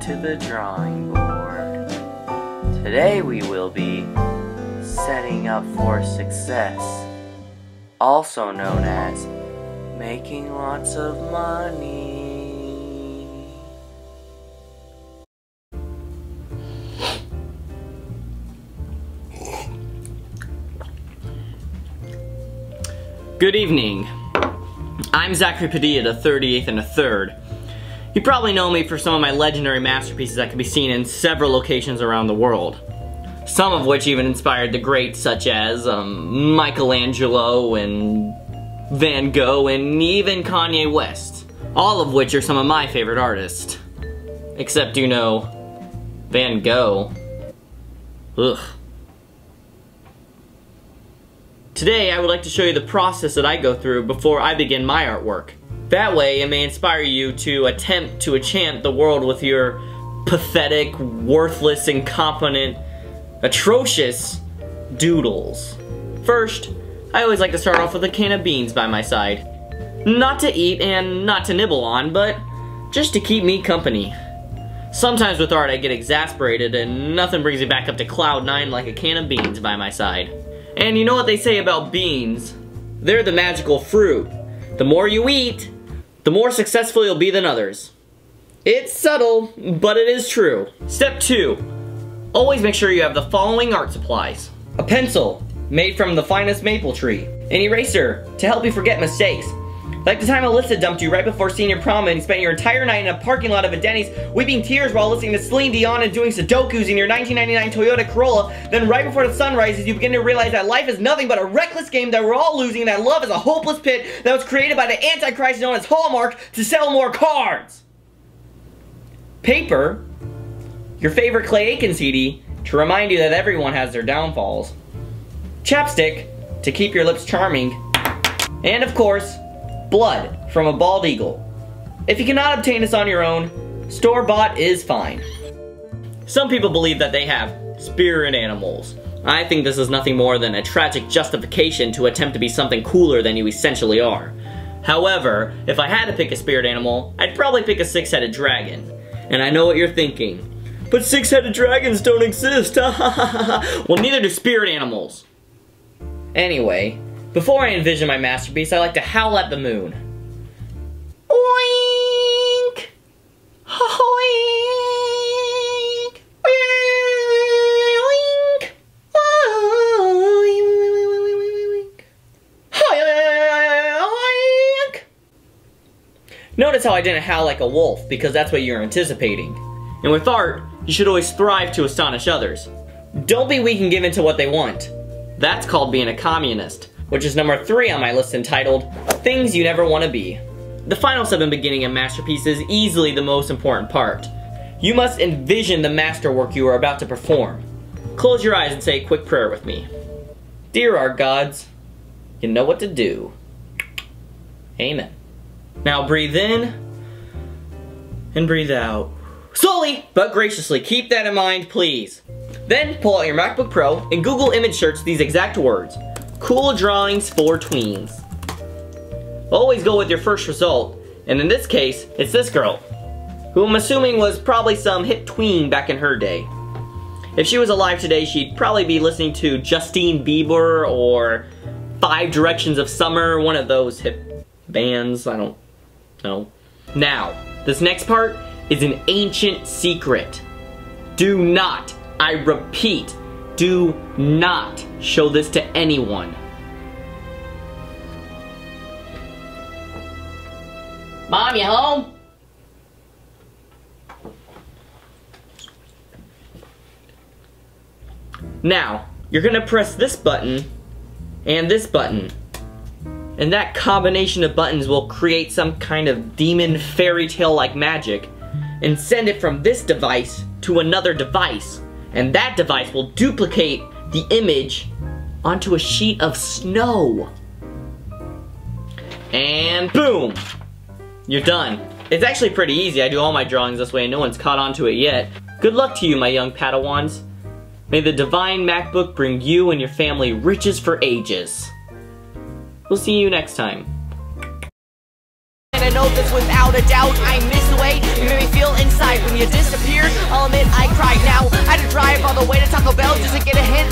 to the drawing board. Today we will be setting up for success, also known as making lots of money. Good evening. I'm Zachary Padilla, the 38th and a third. You probably know me for some of my legendary masterpieces that can be seen in several locations around the world. Some of which even inspired the greats such as Michelangelo and Van Gogh and even Kanye West. All of which are some of my favorite artists. Except, you know, Van Gogh. Ugh. Today, I would like to show you the process that I go through before I begin my artwork. That way, it may inspire you to attempt to enchant the world with your pathetic, worthless, incompetent, atrocious doodles. First, I always like to start off with a can of beans by my side. Not to eat and not to nibble on, but just to keep me company. Sometimes with art I get exasperated and nothing brings me back up to cloud 9 like a can of beans by my side. And you know what they say about beans? They're the magical fruit. The more you eat, the more successful you'll be than others. It's subtle, but it is true. Step 2. Always make sure you have the following art supplies. A pencil, made from the finest maple tree. An eraser, to help you forget mistakes. Like the time Alyssa dumped you right before senior prom and spent your entire night in a parking lot of a Denny's weeping tears while listening to Celine Dion and doing Sudokus in your 1999 Toyota Corolla. Then right before the sun rises, you begin to realize that life is nothing but a reckless game that we're all losing and that love is a hopeless pit that was created by the Antichrist known as Hallmark to sell more cards. Paper, your favorite Clay Aiken CD, to remind you that everyone has their downfalls. Chapstick, to keep your lips charming. And of course, blood from a bald eagle. If you cannot obtain this on your own, store-bought is fine. Some people believe that they have spirit animals. I think this is nothing more than a tragic justification to attempt to be something cooler than you essentially are. However, if I had to pick a spirit animal, I'd probably pick a six-headed dragon. And I know what you're thinking. But six-headed dragons don't exist! Well, neither do spirit animals. Anyway, before I envision my masterpiece, I like to howl at the moon. Oink! Oink! Oink! Oink! Notice how I didn't howl like a wolf, because that's what you're anticipating. And with art, you should always strive to astonish others. Don't be weak and give in to what they want. That's called being a communist, which is number 3 on my list entitled, Things You Never Want to Be. The final step in beginning a masterpiece is easily the most important part. You must envision the masterwork you are about to perform. Close your eyes and say a quick prayer with me. Dear art gods, you know what to do. Amen. Now breathe in, and breathe out. Slowly, but graciously, keep that in mind, please. Then pull out your MacBook Pro and Google image search these exact words. Cool drawings for tweens. Always go with your first result, and in this case, it's this girl, who I'm assuming was probably some hip tween back in her day. If she was alive today, she'd probably be listening to Justine Bieber or 5 Directions of Summer, one of those hip bands, I don't know. Now, this next part is an ancient secret. Do not, I repeat, do not show this to anyone. Mom, you home? Now, you're gonna press this button and this button. And that combination of buttons will create some kind of demon fairy tale like magic and send it from this device to another device. And that device will duplicate the image onto a sheet of snow. And boom! You're done. It's actually pretty easy. I do all my drawings this way and no one's caught on to it yet. Good luck to you, my young Padawans. May the divine MacBook bring you and your family riches for ages. We'll see you next time. And I know this without a doubt, I miss the way you made me feel inside when you disappeared. drive all the way to Taco Bell just to get a hint